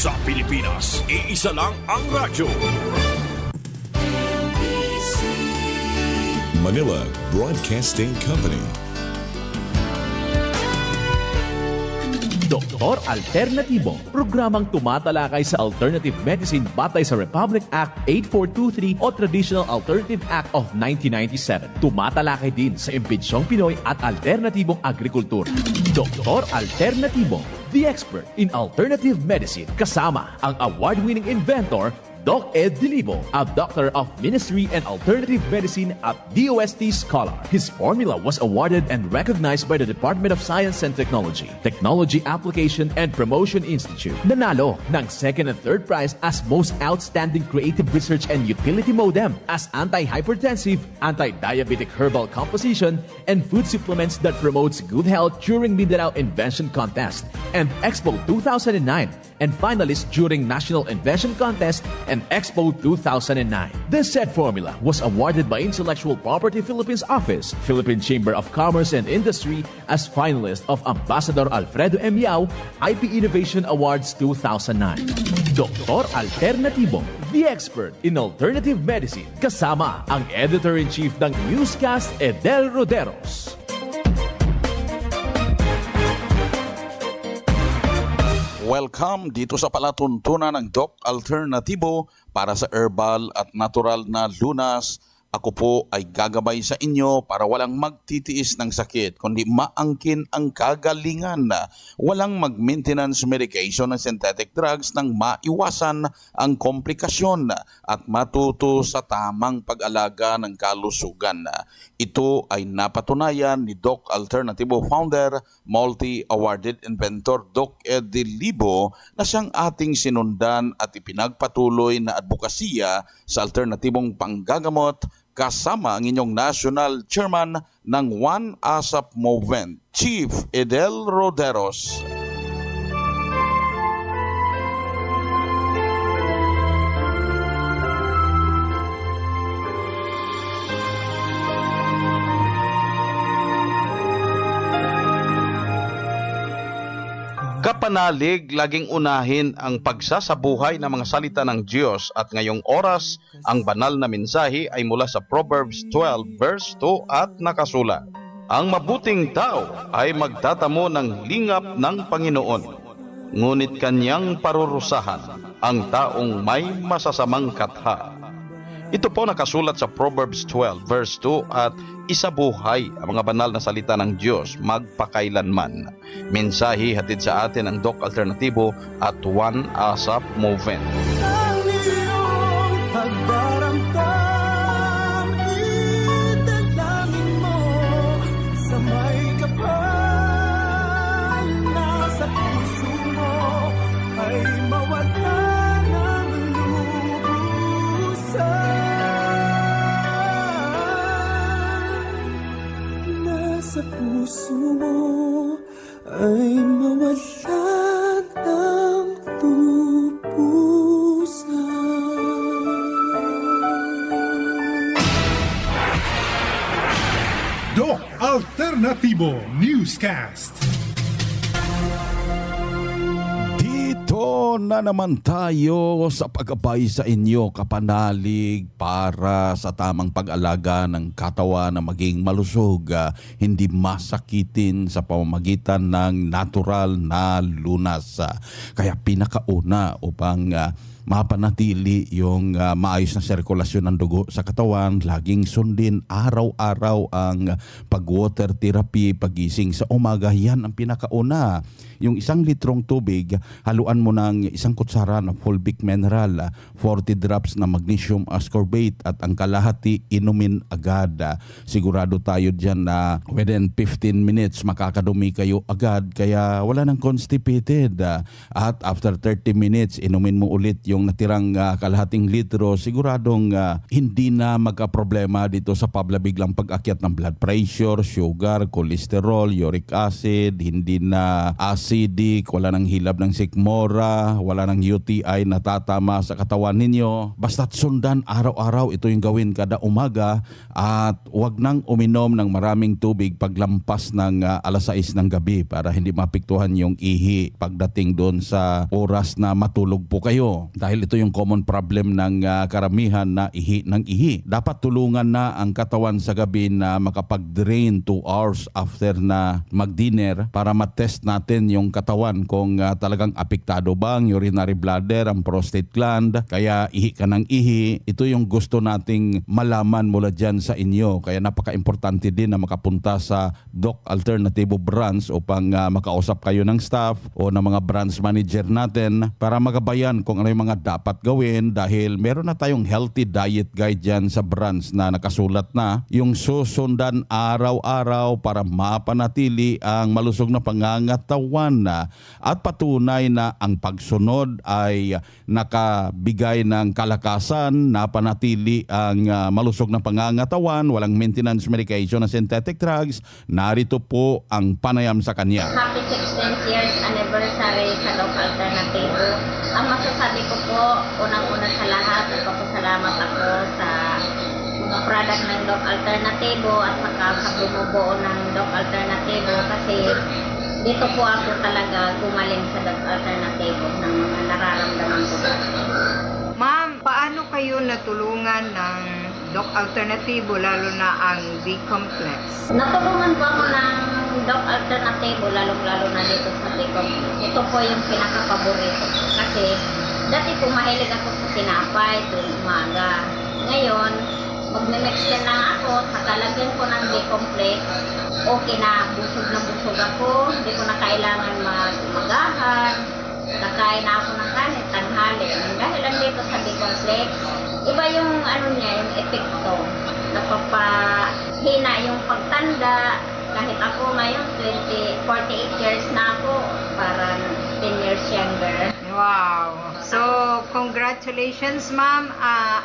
Sa Pilipinas, iisa lang ang radyo. Manila Broadcasting Company. Doktor Alternatibo, programang tumatalakay sa alternative medicine batay sa Republic Act 8423 o Traditional Alternative Act of 1997. Tumatalakay din sa impinsyong Pinoy at alternatibong agrikultura. Doktor Alternatibo, the expert in alternative medicine, kasama ang award-winning inventor Doc Ed Dilibo, a doctor of ministry and alternative medicine at DOST Scholar. His formula was awarded and recognized by the Department of Science and Technology, Technology Application and Promotion Institute. Nanalo ng second and third prize as Most Outstanding Creative Research and Utility Modem, as anti-hypertensive, anti-diabetic herbal composition, and food supplements that promotes good health during Mindanao Invention Contest and Expo 2009, and finalist during National Invention Contest and Expo 2009. This said formula was awarded by Intellectual Property Philippines Office, Philippine Chamber of Commerce and Industry as finalist of Ambassador Alfredo M. Yao IP Innovation Awards 2009. Doktor Alternatibo, the expert in alternative medicine, kasama ang Editor-in-Chief ng Newscast, Edel Roderos. Welcome dito sa palatuntunan ng Doc Alternatibo para sa herbal at natural na lunas. Ako po ay gagabay sa inyo para walang magtitiis ng sakit, kundi maangkin ang kagalingan. Walang mag-maintenance medication ng synthetic drugs nang maiwasan ang komplikasyon at matuto sa tamang pag-alaga ng kalusugan. Ito ay napatunayan ni Doc Alternatibo founder, multi-awarded inventor Doc Ed Dilibo na siyang ating sinundan at ipinagpatuloy na advokasya sa alternatibong panggagamot kasama ang inyong National Chairman ng One ASAP Movement, Chief Edel Roderos. Kapanalig, laging unahin ang pagsasabuhay ng mga salita ng Diyos at ngayong oras, ang banal na mensahe ay mula sa Proverbs 12 verse 2 at nakasulat. Ang mabuting tao ay magtatamo ng lingap ng Panginoon, ngunit kanyang parurusahan ang taong may masasamang katha. Ito po nakasulat sa Proverbs 12 verse 2 at isabuhay ang mga banal na salita ng Diyos magpakailanman. Mensahe hatid sa atin ang Doc Alternatibo at One ASAP Movement. Sa puso mo ay mawalan ng tubusan. Doc Alternatibo Newscast. Dito na naman tayo sa pagkabay sa inyo, kapanalig, para sa tamang pag-alaga ng katawan na maging malusog, hindi masakitin sa pamamagitan ng natural na lunas. Kaya pinakauna upang mapanatili yung maayos na sirkulasyon ng dugo sa katawan, laging sundin araw-araw ang pag-water therapy, pagising sa umaga. Yan ang pinakauna. Yung 1 litrong tubig, haluan mo ng 1 kutsara ng fulvic mineral, 40 drops na magnesium ascorbate at ang kalahati inumin agad. Sigurado tayo dyan na within 15 minutes makakadumi kayo agad, kaya wala nang constipated. At after 30 minutes, inumin mo ulit yung natirang kalahating litro, siguradong hindi na magka-problema dito sa pablabiglang pag-akyat ng blood pressure, sugar, cholesterol, uric acid, hindi na acidic, wala nang hilab ng sikmora, wala nang UTI na tatama sa katawan ninyo. Basta't sundan araw-araw, ito yung gawin kada umaga at huwag nang uminom ng maraming tubig paglampas ng alas 6 ng gabi para hindi mapiktuhan yung ihi pagdating doon sa oras na matulog po kayo. Dahil ito yung common problem ng karamihan na ihi ng ihi. Dapat tulungan na ang katawan sa gabi na makapag-drain 2 hours after na mag-dinner para matest natin yung katawan kung talagang apektado ba ang urinary bladder, ang prostate gland, kaya ihi ka ng ihi. Ito yung gusto nating malaman mula dyan sa inyo. Kaya napaka-importante din na makapunta sa Doc Alternativo branch upang makausap kayo ng staff o ng mga branch manager natin para magabayan kung ano yung mga dapat gawin dahil meron na tayong healthy diet guide dyan sa branch na nakasulat na yung susundan araw-araw para mapanatili ang malusog na pangangatawan at patunay na ang pagsunod ay nakabigay ng kalakasan, napanatili ang malusog na pangangatawan, walang maintenance medication na synthetic drugs. Narito po ang panayam sa kanya. Happy 16th years anniversary sa Doc Alternativo. Ang masasabi ko po, unang-una sa lahat, nagpapasalamat ako sa mga product ng Doc Alternativo at saka sa bumubuo ng Doc Alternativo kasi dito po ako talaga gumaling sa Doc Alternativo ng mga nararamdaman ko. Ma'am, paano kayo natulungan ng Doc Alternativo lalo na ang B-complex? Natulungan po ako ng Doc Alternativo lalo na dito sa B-complex. Ito po yung pinaka-paborito ko kasi dati po mahilig ako sa tinapay tuwing umaga. Ngayon, magme-mix na ako, sakalagyan ko ng B-complex. Okay na, busog ako, hindi ko na kailangan magmagahan, kakain na ako ng kanin, tanghali. Dahil lang dito sa B-complex, iba yung yung epekto. Napapahina yung pagtanda, kahit ako ngayon, 48 years na ako, parang 10 years younger. Wow! So, congratulations ma'am.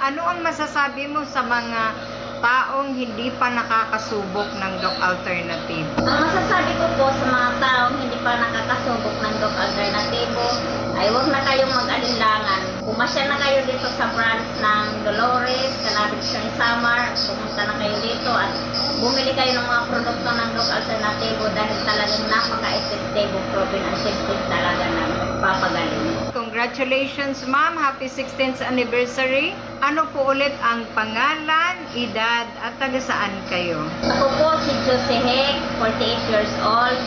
Ano ang masasabi mo sa mga taong hindi pa nakakasubok ng Doc Alternativo? Ang masasabi ko po sa mga taong hindi pa nakakasubok ng Doc Alternativo ay huwag na kayong mag-alinlangan. Pumasya na kayo dito sa branch ng Dolores, Cannabis ng Samar, pumunta na kayo dito at bumili kayo ng mga produkto ng Doc Alternativo dahil talagang napaka-effective, proven and tested talaga na papagaling. Congratulations ma'am, happy 16th anniversary. Ano po ulit ang pangalan, edad at taga saan kayo? Ako po si Josie Heck, 48 years old,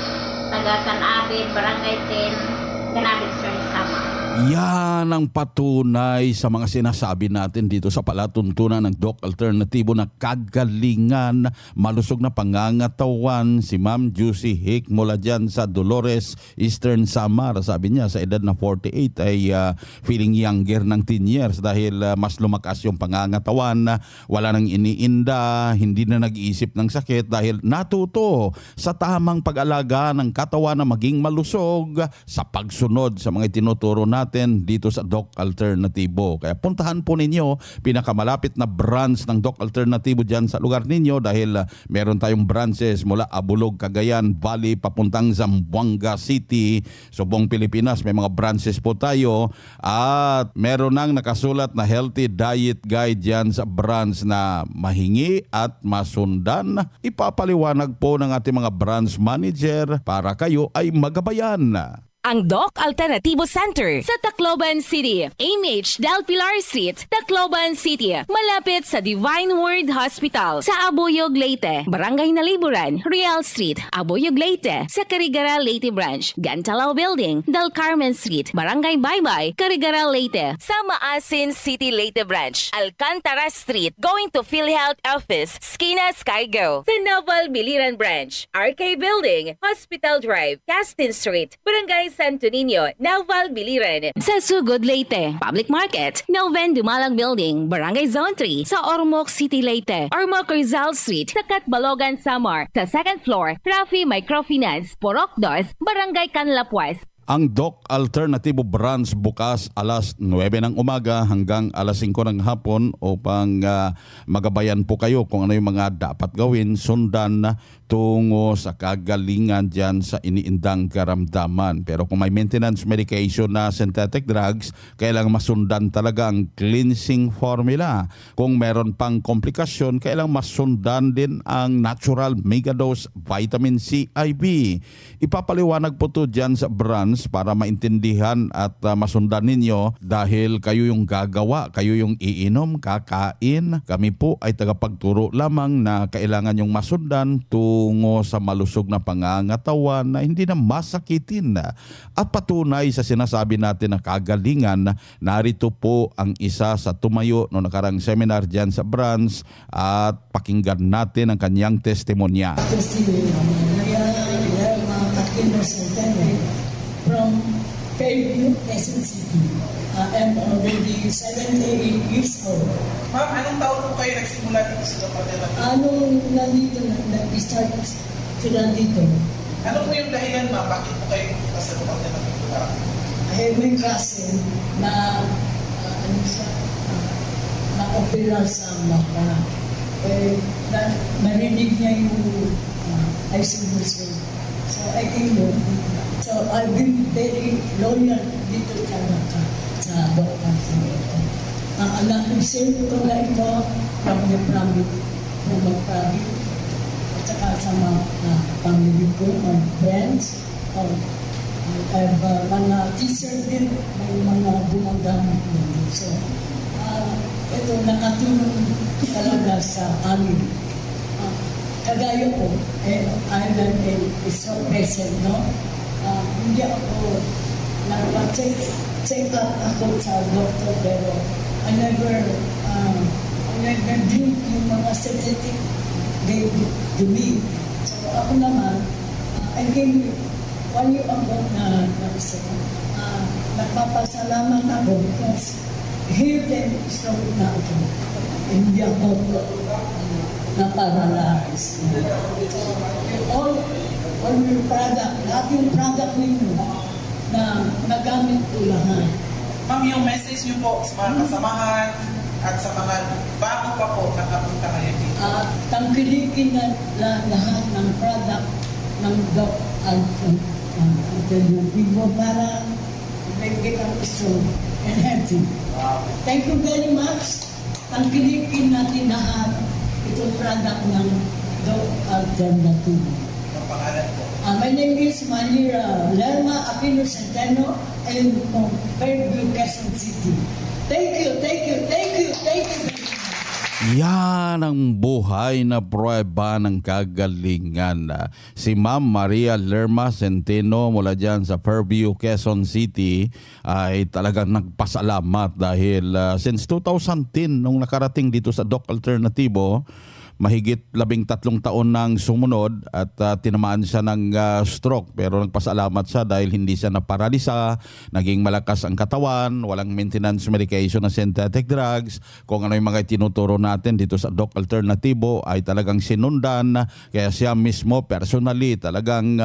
taga Canabit, Barangay 10, Cannabis ng Samar. Yan ang patunay sa mga sinasabi natin dito sa palatuntunan ng Doc Alternativo na kagalingan, malusog na pangangatawan. Si Ma'am Juicy Hick mula dyan sa Dolores, Eastern Samar. Sabi niya sa edad na 48 ay feeling younger ng 10 years dahil mas lumakas yung pangangatawan, wala nang iniinda, hindi na nag-iisip ng sakit dahil natuto sa tamang pag-alaga ng katawan na maging malusog sa pagsunod sa mga tinuturo natin dito sa Doc Alternativo. Kaya puntahan po ninyo pinakamalapit na branch ng Doc Alternativo dyan sa lugar ninyo dahil meron tayong branches mula Abulog, Cagayan Valley, papuntang Zamboanga City, Subong, Pilipinas. May mga branches po tayo at meron nang nakasulat na healthy diet guide dyan sa branch na mahingi at masundan. Ipapaliwanag po ng ating mga branch manager para kayo ay magabayan. Ang Doc Alternativo Center sa Tacloban City, AMH Del Pilar Street, Tacloban City, malapit sa Divine Word Hospital sa Abuyog, Leyte, Barangay Naliburan, Real Street, Abuyog, Leyte, sa Carigara, Leyte Branch, Gantalao Building, Del Carmen Street, Barangay Baybay, Carigara, Leyte, sa Maasin City, Leyte Branch, Alcantara Street, going to PhilHealth Office, Skina Skygo, sa Naval Biliran Branch, RK Building, Hospital Drive, Castin Street, Barangay Santo Niño, Naval Biliran. Sa Sugod, Leyte, Public Market, Noven Dumalang Building, Barangay Zone 3, sa Ormoc City, Leyte, Ormoc Rizal Street, sa Catbalogan, Samar, sa second floor, Rafi Microfinance, Porok 2, Barangay Canlapuas. Ang Doc Alternativo Branch bukas alas 9 ng umaga hanggang alas 5 ng hapon upang magabayan po kayo kung ano yung mga dapat gawin, sundan tungo sa kagalingan dyan sa iniindang karamdaman. Pero kung may maintenance medication na synthetic drugs, kailangan masundan talaga ang cleansing formula. Kung meron pang komplikasyon, kailangan masundan din ang natural megadose vitamin C IV. Ipapaliwanag po to dyan sa branch para maintindihan at masundan ninyo dahil kayo yung gagawa, kayo yung iinom, kakain. Kami po ay tagapagturo lamang na kailangan yung masundan tungo sa malusog na pangangatawan na hindi na masakitin. At patunay sa sinasabi natin na kagalingan, narito po ang isa sa tumayo no nakarang seminar dyan sa branch at pakinggan natin ang kanyang testimonya. From Fairview, Quezon City. I'm already 78 years old. Ma'am, anong taon po kayo nagsimula dito sa Doc Alternativo? Nandito nag-start sila dito. Ano po yung dahilan, ma'am? Bakit po kayo pumunta sa Doc Alternativo? May klase na na-opera sa mata. Narinig niya yung ICU. So I came home. So I've been very loyal dito sa Doc Alternativo. Nag-save ko na ito from the family, at saka sa mga family ko, my friends, mga teacher din, may mga gumagamit din. So, ito nakatulong talaga sa amin. Kagaya ko, I'm a strong patient, no? Hindi ako nag-check up ako sa doctor, pero I never drink yung mga synthetic gave to me. So ako naman, I came 1 year ago na nagpapasalamat ako because health and strong na ako. Hindi ako na-paralyze. All your product, lahat yung product ninyo na nagamit ko lahat. Ma'am, yung message niyo po sa mga kasamahan at sa mga bago pa po nakapunta kayo dito. Tangkilikin na lahat ng product ng Doc Alternativo para they become strong and healthy. Thank you very much. Tangkilikin natin lahat itong product ng Doc Alternativo. Ang pangalan po? My name is Manira Lerma Aquino Centeno and from Fairview, Quezon City. Thank you. Yan ang buhay na prueba ng kagalingan. Si Ma'am Maria Lerma Centeno mula dyan sa Fairview, Quezon City ay talagang nagpasalamat dahil since 2010 nung nakarating dito sa Doc Alternativo, mahigit 13 taon nang sumunod at tinamaan siya ng stroke, pero nagpasalamat siya dahil hindi siya naparalisa, naging malakas ang katawan, walang maintenance medication na synthetic drugs. Kung ano yung mga tinuturo natin dito sa Doc Alternativo ay talagang sinundan, kaya siya mismo personally talagang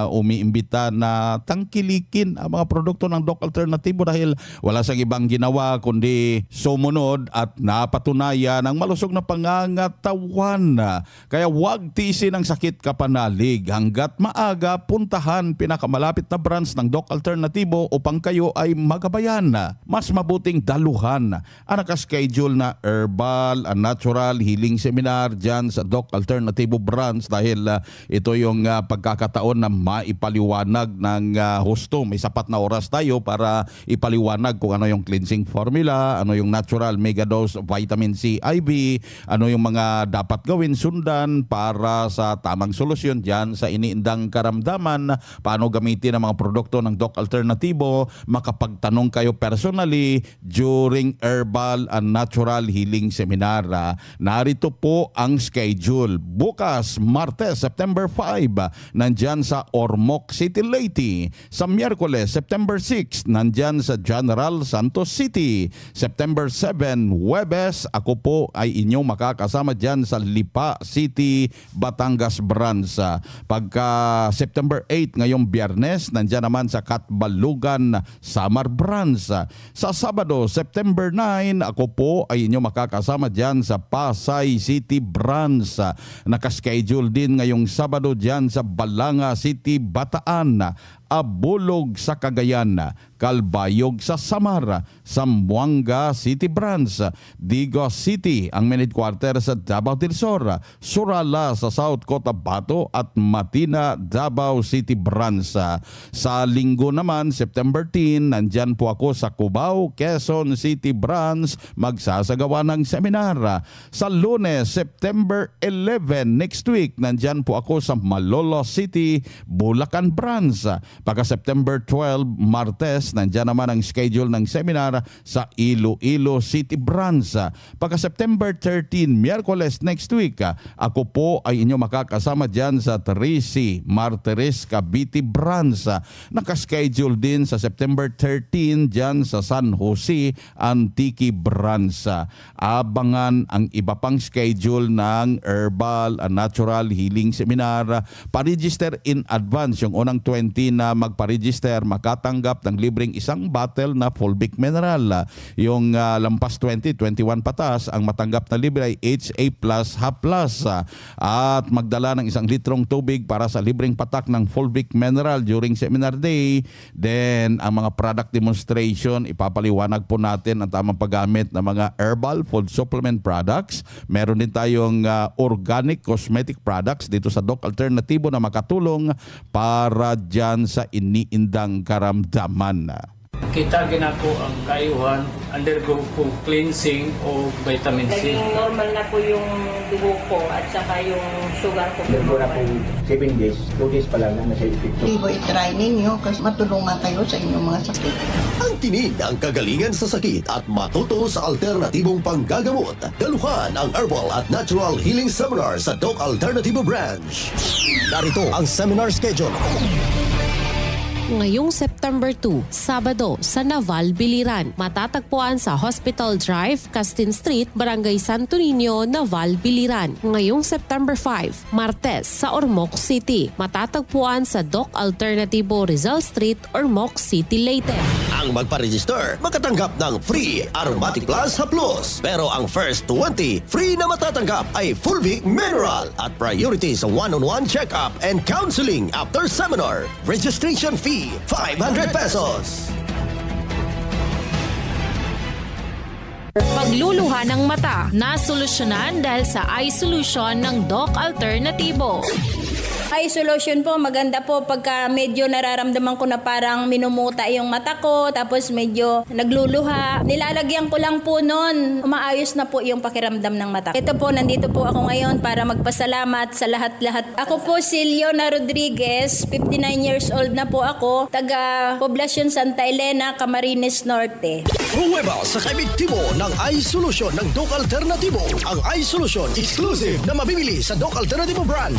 umiimbita na tangkilikin ang mga produkto ng Doc Alternativo dahil wala siyang ibang ginawa kundi sumunod at napatunayan ang malusog na pangangatawan. Kaya huwag tiisin ang sakit kapanalig. Hanggat maaga, puntahan pinakamalapit na branch ng Doc Alternativo upang kayo ay magabayan. Mas mabuting daluhan ang nakaschedule na herbal and natural healing seminar dyan sa Doc Alternativo branch dahil ito yung pagkakataon na maipaliwanag ng husto. May sapat na oras tayo para ipaliwanag kung ano yung cleansing formula, ano yung natural megadose vitamin C IV, ano yung mga dapat gawin, sundan para sa tamang solusyon dyan sa iniindang karamdaman, paano gamitin ang mga produkto ng Doc Alternativo. Makapagtanong kayo personally during herbal and natural healing seminar. Narito po ang schedule. Bukas, Martes, September 5, nandyan sa Ormoc City, Leyte. Sa Miyerkules, September 6, nandyan sa General Santos City. September 7, Huwebes, ako po ay inyong makakasama dyan sa sa Lipa City, Batangas branch. Pagka September 8 ngayong Biyernes, nandiyan naman sa Katbalugan, Samar branch. Sa Sabado, September 9, ako po ay inyo makakasama dyan sa Pasay City branch. Nakaschedule din ngayong Sabado dyan sa Balanga City, Bataan, Abulog sa Cagayan, Calbayog sa Samar, Zamboanga City branch, Digos City ang main headquarter sa Davao del Sur, Surala sa South Cotabato at Matina, Davao City branch. Sa linggo naman, September 10, nandyan po ako sa Cubao, Quezon City branch, magsasagawa ng seminar. Sa Lunes, September 11, next week, nandyan po ako sa Malolos City, Bulacan branch. Pagka September 12, Martes, nandyan naman ang schedule ng seminar sa Iloilo City branch. Pagka September 13, Miyerkules next week, ako po ay inyo makakasama dyan sa Trisi, Martires, Cavite branch. Nakaschedule din sa September 13 dyan sa San Jose, Antique branch. Abangan ang iba pang schedule ng Herbal and Natural Healing Seminar. Pa-register in advance. Yung unang 20 na magpa-register makatanggap ng libreng isang bottle na Fulvic Mineral. Yung lampas 20, 21 patas, ang matanggap na libre ay HA Plus Half Plus. At magdala ng 1 litrong tubig para sa libreng patak ng Fulvic Mineral during seminar day. Then, ang mga product demonstration, ipapaliwanag po natin ang tamang paggamit ng mga herbal food supplement products. Meron din tayong organic cosmetic products dito sa Doc Alternativo na makatulong para dyan sa iniindang karamdaman. Kita ginako ang kayuhan, undergo po cleansing o vitamin C. Naging normal na po yung dugo ko at saka yung sugar ko. Undergo na po 7 days, 2 days pa lang na nasa epekto. Ibo, itry ninyo kasi matulungan kayo sa inyong mga sakit. Ang tinig ang kagalingan sa sakit at matuto sa alternatibong panggagamot. Daluhan ang Herbal at Natural Healing Seminar sa Doc Alternativo Branch. Narito ang seminar schedule. Ngayong September 2, Sabado sa Naval, Biliran. Matatagpuan sa Hospital Drive, Castin Street, Barangay Santo Niño, Naval, Biliran. Ngayong September 5, Martes sa Ormoc City. Matatagpuan sa Doc Alternativo Rizal Street, Ormoc City, Leyte. Ang magpa-register, makatanggap ng free Aromatic Plus Haplos. Pero ang first 20, free na matatanggap ay Fulvic Mineral at priority sa one-on-one check-up and counseling after seminar. Registration fee 500 pesos. Pagluluha ng mata, nasolusyonan dahil sa eye solution ng Doc Alternativo. Eye solution po, maganda po pagka medyo nararamdaman ko na parang minumuta yung mata ko, tapos medyo nagluluha. Nilalagyan ko lang po nun, umaayos na po yung pakiramdam ng mata. Ito po, nandito po ako ngayon para magpasalamat sa lahat-lahat. Ako po si Leona Rodriguez, 59 years old na po ako, taga Poblacion Santa Elena, Camarines Norte. Pruweba sa kaibigtibo ng Eye Solution ng Doc Alternativo. Ang Eye Solution exclusive na mabibili sa Doc Alternativo Branch.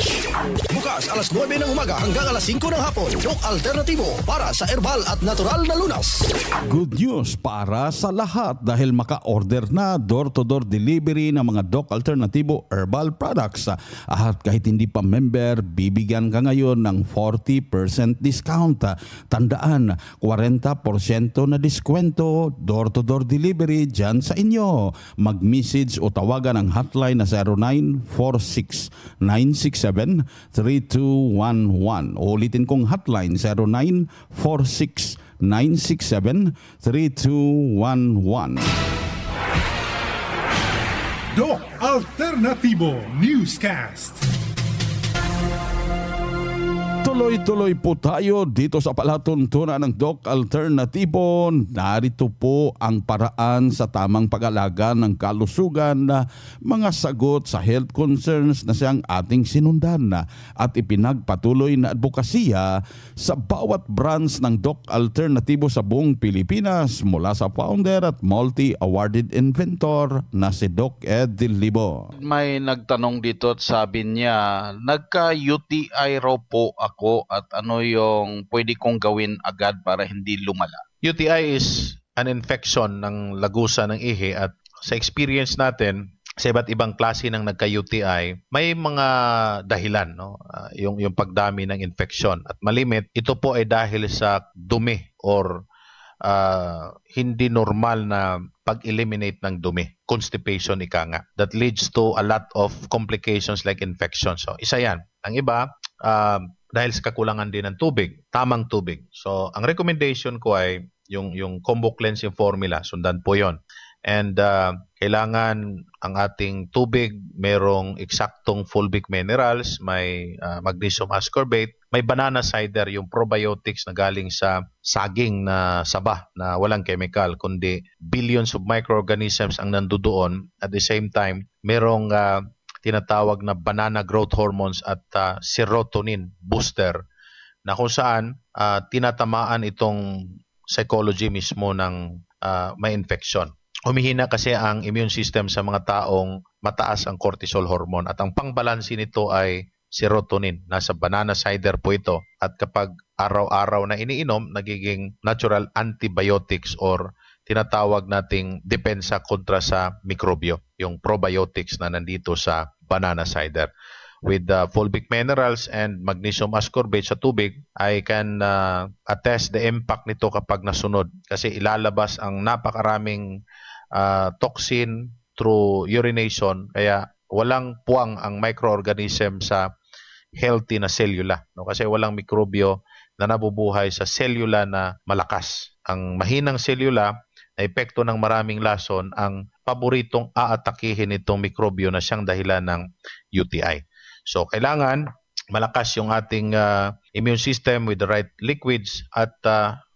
Bukas alas 9 ng umaga hanggang alas 5 ng hapon. Doc Alternativo para sa herbal at natural na lunas. Good news para sa lahat dahil maka-order na door-to-door delivery ng mga Doc Alternativo herbal products. At kahit hindi pa member, bibigyan ka ngayon ng 40% discount. Tandaan, 40% na diskwento, door-to-door delivery dyan sa inyo. Mag-message o tawagan ang hotline na 0946-967-3211. Ulitin kong hotline 0946-967-3211. Doc Alternativo Newscast. Tuloy-tuloy po tayo dito sa palatuntunan ng Doc Alternativo. Narito po ang paraan sa tamang pag-alaga ng kalusugan, mga sagot sa health concerns na siyang ating sinundan at ipinagpatuloy na advokasya sa bawat branch ng Doc Alternativo sa buong Pilipinas mula sa founder at multi-awarded inventor na si Doc Ed Libo. May nagtanong dito at sabi niya, nagka-UTI raw po ako at ano yung pwede kong gawin agad para hindi lumala? UTI is an infection ng lagusan ng ihi at sa experience natin, sa iba't ibang klase ng nagka-UTI, may mga dahilan, no? Yung pagdami ng infeksyon. At malimit, ito po ay dahil sa dumi or hindi normal na pag-eliminate ng dumi. Constipation, ika nga. That leads to a lot of complications like infection. So, isa yan. Ang iba, dahil sa kakulangan din ng tubig, tamang tubig. So, ang recommendation ko ay yung combo cleansing formula. Sundan po yon. And kailangan ang ating tubig merong eksaktong fulvic minerals, may magnesium ascorbate, may banana cider, yung probiotics na galing sa saging na saba na walang chemical, kundi billions of microorganisms ang nandoon. At the same time, merong tinatawag na banana growth hormones at serotonin booster na kung saan tinatamaan itong psychology mismo ng may infection. Humihina kasi ang immune system sa mga taong mataas ang cortisol hormone at ang pangbalansi nito ay serotonin. Nasa banana cider po ito at kapag araw-araw na iniinom, nagiging natural antibiotics or tinatawag nating depensa kontra sa mikrobyo, yung probiotics na nandito sa banana cider. With fulvic minerals and magnesium ascorbate sa tubig, I can attest the impact nito kapag nasunod kasi ilalabas ang napakaraming toxin through urination, kaya walang puwang ang microorganism sa healthy na cellula, no? Kasi walang mikrobyo na nabubuhay sa cellula na malakas. Ang mahinang cellula na epekto ng maraming lason ang paboritong aatakihin itong mikrobyo na siyang dahilan ng UTI. So, kailangan malakas yung ating immune system with the right liquids at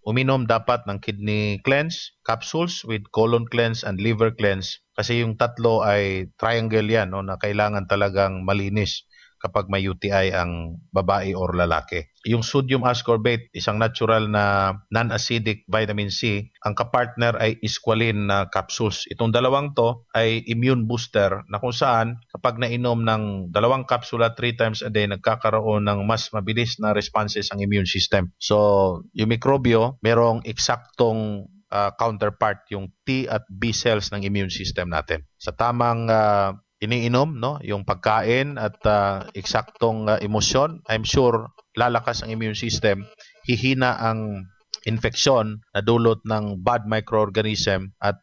uminom dapat ng kidney cleanse, capsules with colon cleanse and liver cleanse kasi yung tatlo ay triangle yan, no, na kailangan talagang malinis kapag may UTI ang babae or lalaki. Yung sodium ascorbate, isang natural na non-acidic vitamin C, ang kapartner ay squalene na capsules. Itong dalawang to ay immune booster na kung saan kapag nainom ng 2 kapsula 3 times a day, nagkakaroon ng mas mabilis na responses ang immune system. So, yung mikrobyo, merong eksaktong counterpart, yung T at B cells ng immune system natin. Sa tamang iniinom, no, yung pagkain at eksaktong emosyon, I'm sure lalakas ang immune system, hihina ang infeksyon na dulot ng bad microorganism at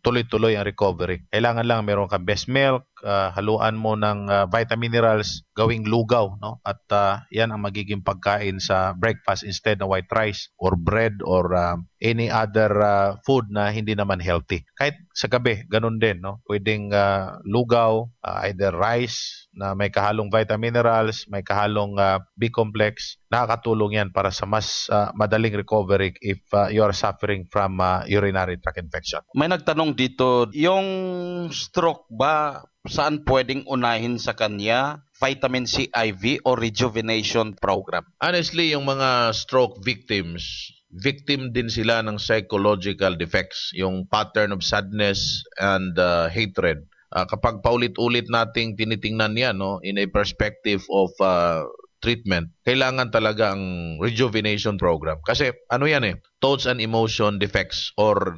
tuloy-tuloy ang recovery. Kailangan lang meron kang best milk, haluan mo ng vitamin minerals, gawing lugaw, no? At yan ang magiging pagkain sa breakfast instead ng white rice or bread or any other food na hindi naman healthy. Kahit sa gabi, ganun din, no? Pwedeng lugaw, either rice na may kahalong vitamin minerals, may kahalong B-complex. Nakakatulong yan para sa mas madaling recovery if you are suffering from urinary tract infection. May nagtanong dito, yung stroke ba, saan pwedeng unahin sa kanya? Vitamin C IV o rejuvenation program? Honestly, yung mga stroke victims, victim din sila ng psychological defects, yung pattern of sadness and hatred. Kapag paulit-ulit nating tinitingnan yan, no, in a perspective of treatment, kailangan talaga ang rejuvenation program. Kasi ano yan thoughts and emotion defects or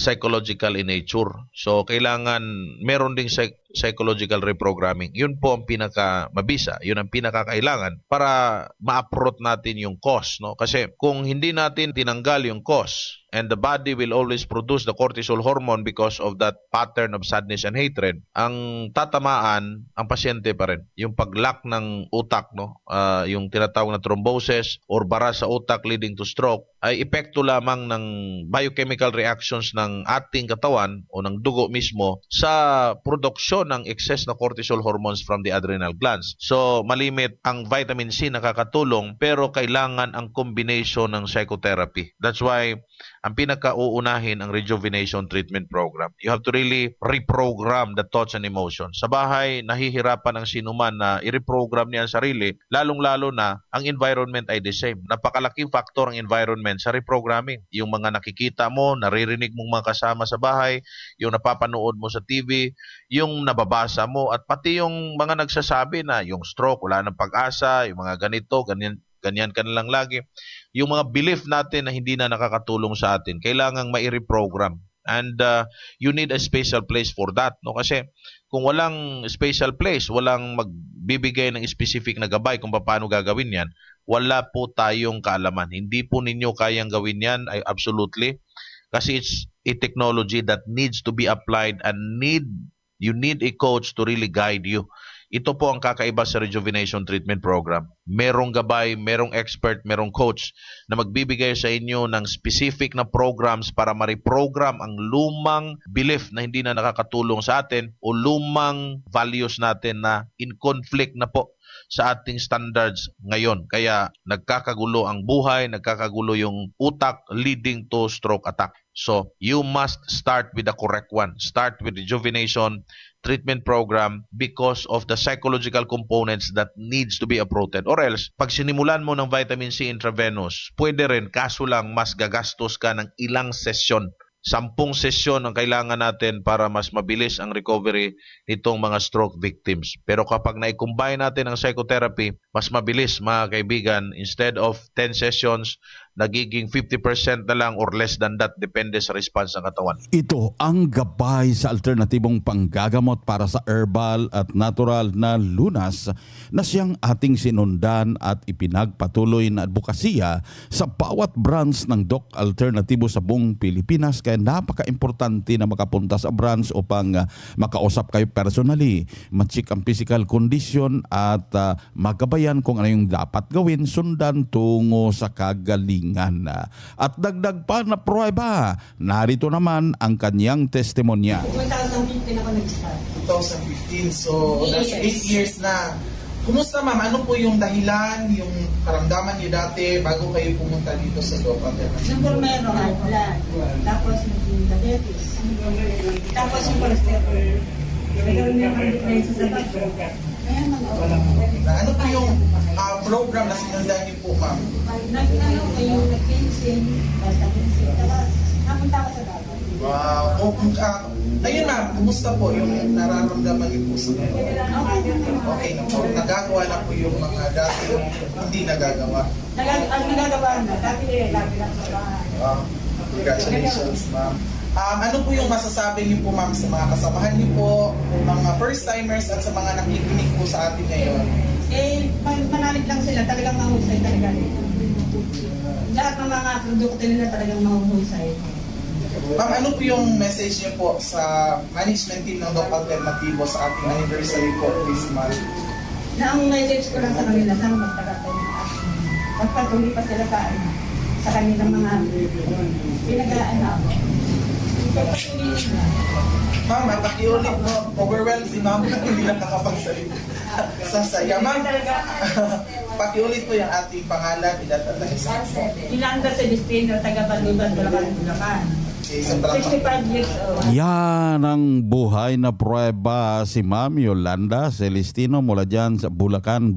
psychological in nature. So, kailangan meron ding psychological reprogramming. Yun po ang pinakamabisa. Yun ang pinakakailangan para ma-uproot natin yung cause, no? Kasi kung hindi natin tinanggal yung cause and the body will always produce the cortisol hormone because of that pattern of sadness and hatred, ang tatamaan ang pasyente pa rin. Yung pag-lack ng utak, no? Yung tinatawag na thrombosis or bara sa utak leading to stroke ay epekto lamang ng biochemical reactions ng ating katawan o ng dugo mismo sa produksyon ng excess na cortisol hormones from the adrenal glands. So, malimit ang vitamin C nakakatulong pero kailangan ang combination ng psychotherapy. That's why ang pinaka-uunahin ang rejuvenation treatment program. You have to really reprogram the thoughts and emotions. Sa bahay, nahihirapan ang sinuman na i-reprogram niya ang sarili, lalong-lalo na ang environment ay the same. Napakalaking factor ang environment sa reprogramming. Yung mga nakikita mo, naririnig mong mga kasama sa bahay, yung napapanood mo sa TV, yung nababasa mo, at pati yung mga nagsasabi na yung stroke, wala ng pag-asa, yung mga ganito, ganyan ka na lang lagi. Yung mga belief natin na hindi na nakakatulong sa atin, kailangang mai-reprogram. And you need a special place for that, no? Kasi kung walang special place, walang magbibigay ng specific na gabay kung paano gagawin yan, wala po tayong kaalaman. Hindi po ninyo kayang gawin yan, absolutely. Kasi it's a technology that needs to be applied and you need a coach to really guide you. Ito po ang kakaiba sa rejuvenation treatment program. Merong gabay, merong expert, merong coach na magbibigay sa inyo ng specific na programs para ma-reprogram ang lumang belief na hindi na nakakatulong sa atin o lumang values natin na in conflict na po sa ating standards ngayon. Kaya nagkakagulo ang buhay, nagkakagulo yung utak, leading to stroke attack. So, you must start with the correct one. Start with rejuvenation treatment program because of the psychological components that needs to be uprooted. Or else, pag sinimulan mo ng vitamin C intravenous, pwede rin, kaso lang mas gagastos ka ng ilang session. 10 sesyon ang kailangan natin para mas mabilis ang recovery nitong mga stroke victims. Pero kapag na-combine natin ang psychotherapy, mas mabilis mga kaibigan. Instead of 10 sessions, nagiging 50% na lang or less than that, depende sa response ng katawan. Ito ang gabay sa alternatibong panggagamot para sa herbal at natural na lunas na siyang ating sinundan at ipinagpatuloy na advokasya sa bawat branch ng Doc Alternatibo sa buong Pilipinas. Kaya napaka-importante na makapunta sa branch upang makausap kayo personally, ma-check ang physical condition at magabayan kung ano yung dapat gawin, sundan tungo sa kagalingan. At dagdag pa na pruweba, narito naman ang kanyang testimonya. 2015 ako nag-start. 2015, so that's 8 years na. Kumusta ma'am? Ano po yung dahilan, yung karamdaman niyo dati bago kayo pumunta dito sa Doc Alternatibo? Siyempre meron high blood, tapos yung diabetes, tapos yung cholesterol. Nagkaroon niya ang depression sa bato. Ano po yung program na sinundan niyo po ma'am? Nag-cleansing, basta cleansing, tapos napunta ako sa dagat. Wow. Ayun ma'am, kumusta po yung nararamdaman niyo po sa mga? Okay na po. Nagagawa na po yung mga dati hindi nagagawa. Ang ginagawa na, dati lagi lang sa bahay. Congratulations ma'am. Ano po yung masasabi niyo po ma'am sa mga kasamahan niyo po, mga first-timers at sa mga nakikinig po sa atin ngayon? Manalig lang sila, talagang mahusay talaga. Lahat ng mga produkto nila talagang mahusay. Ma'am, ano po yung message niyo po sa management team ng Doc Alternatibo sa ating anniversary po this month? Na ang message ko lang sa kanila, sana magtagal-tagal. Magpatuloy pa sila sa kanilang mga pinagaan na ako. Ma'am, pakiulit mo. Overwhelmed si ma'am na hindi nakakapagsalita. Sasaya. Ma'am, pakiulit po yung ating pangalan. Ilanda Celestino, taga-Balibad, Bulacan. 65 years old. Yan ang buhay na pruweba si Ma'am Yolanda Celestino mula dyan sa Bulacan,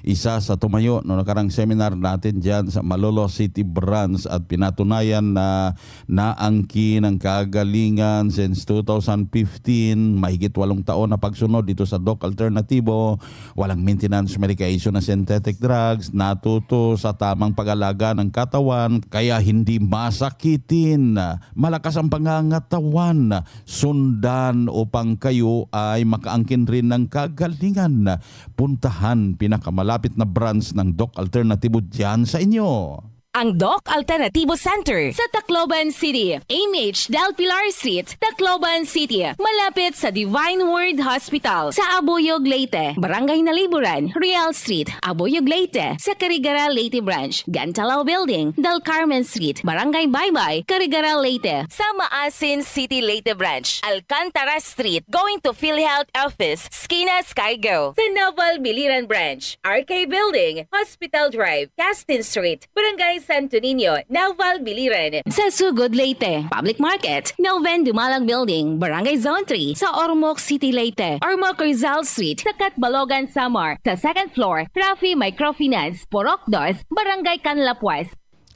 isa sa tumayo no nakarang seminar natin dyan sa Malolo City Branch at pinatunayan na naangkin ng kagalingan since 2015, mahigit 8 taon na pagsunod dito sa Doc Alternatibo, walang maintenance medication na synthetic drugs, natuto sa tamang pag-alaga ng katawan kaya hindi masakitin. Malakas ang pangangatawan, sundan upang kayo ay makaangkin rin ng kagalingan. Puntahan pinakamalapit na branch ng Doc Alternatibo dyan sa inyo. Ang Doc Alternatibo Center sa Tacloban City, AMH Del Pilar Street, Tacloban City, malapit sa Divine Word Hospital sa Abuyog, Leyte, Barangay Naliburan, Real Street, Abuyog, Leyte, sa Carigara, Leyte Branch, Gantalao Building, Del Carmen Street, Barangay Baybay, Carigara, Leyte, sa Maasin City, Leyte Branch, Alcantara Street, going to PhilHealth Office, Skina Skygo, sa Naval Biliran Branch, RK Building, Hospital Drive, Castin Street, Barangay Santo Niño, Naval Biliran, sa Sugod, Leyte, Public Market, Noven Dumalang Building, Barangay Zone 3, sa Ormoc City, Leyte, Ormoc Rizal Street, sa Catbalogan, Samar, sa 2nd floor, Rafi Microfinance, Porok Dos, Barangay Canlapuas.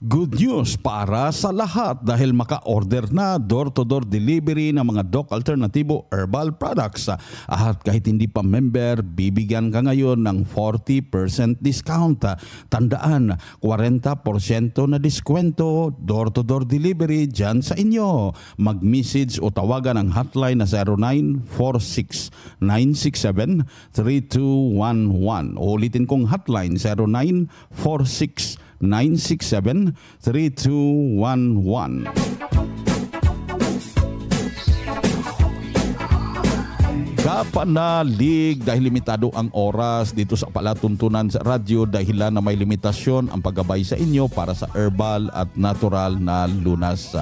Good news para sa lahat dahil maka-order na door-to-door delivery ng mga Doc Alternativo Herbal Products. At kahit hindi pa member, bibigyan ka ngayon ng 40% discount. Tandaan, 40% na diskwento, door-to-door delivery dyan sa inyo. Mag-message o tawagan ang hotline na 0946-967-3211. Ulitin kong hotline 0946-967-3211. Kapanalig dahil limitado ang oras dito sa palatuntunan sa radyo dahilan na may limitasyon ang paggabay sa inyo para sa herbal at natural na lunas.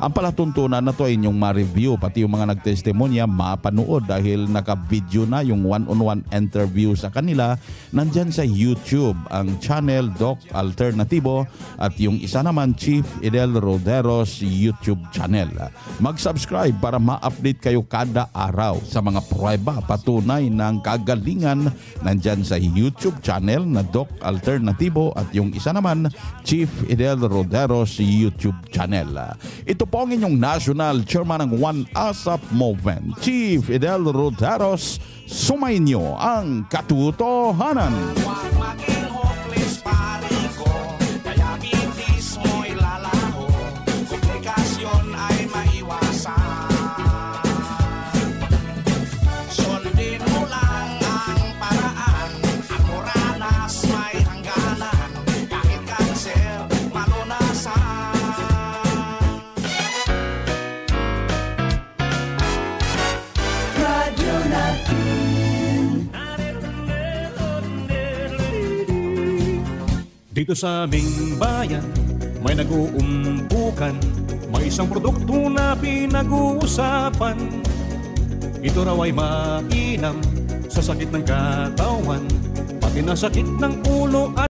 Ang palatuntunan na to ay inyong ma-review pati yung mga nagtestimonya mapanood dahil naka-video na yung one-on-one interview sa kanila. Nandyan sa YouTube ang channel Doc Alternativo at yung isa naman Chief Idel Rodero's YouTube channel. Mag-subscribe para ma-update kayo kada araw sa mga prueba patunay ng kagalingan nandyan sa YouTube channel na Doc Alternativo at yung isa naman Chief Idel Rodero's YouTube channel. Ito po ang inyong National Chairman ng One ASAP Movement, Chief Idel Rodero's. Sumainyo ang katotohanan. Dito sa aming bayan, may nag-uumpukan, may isang produkto na pinag-uusapan. Ito raw ay mainam sa sakit ng katawan, pati na sakit ng ulo at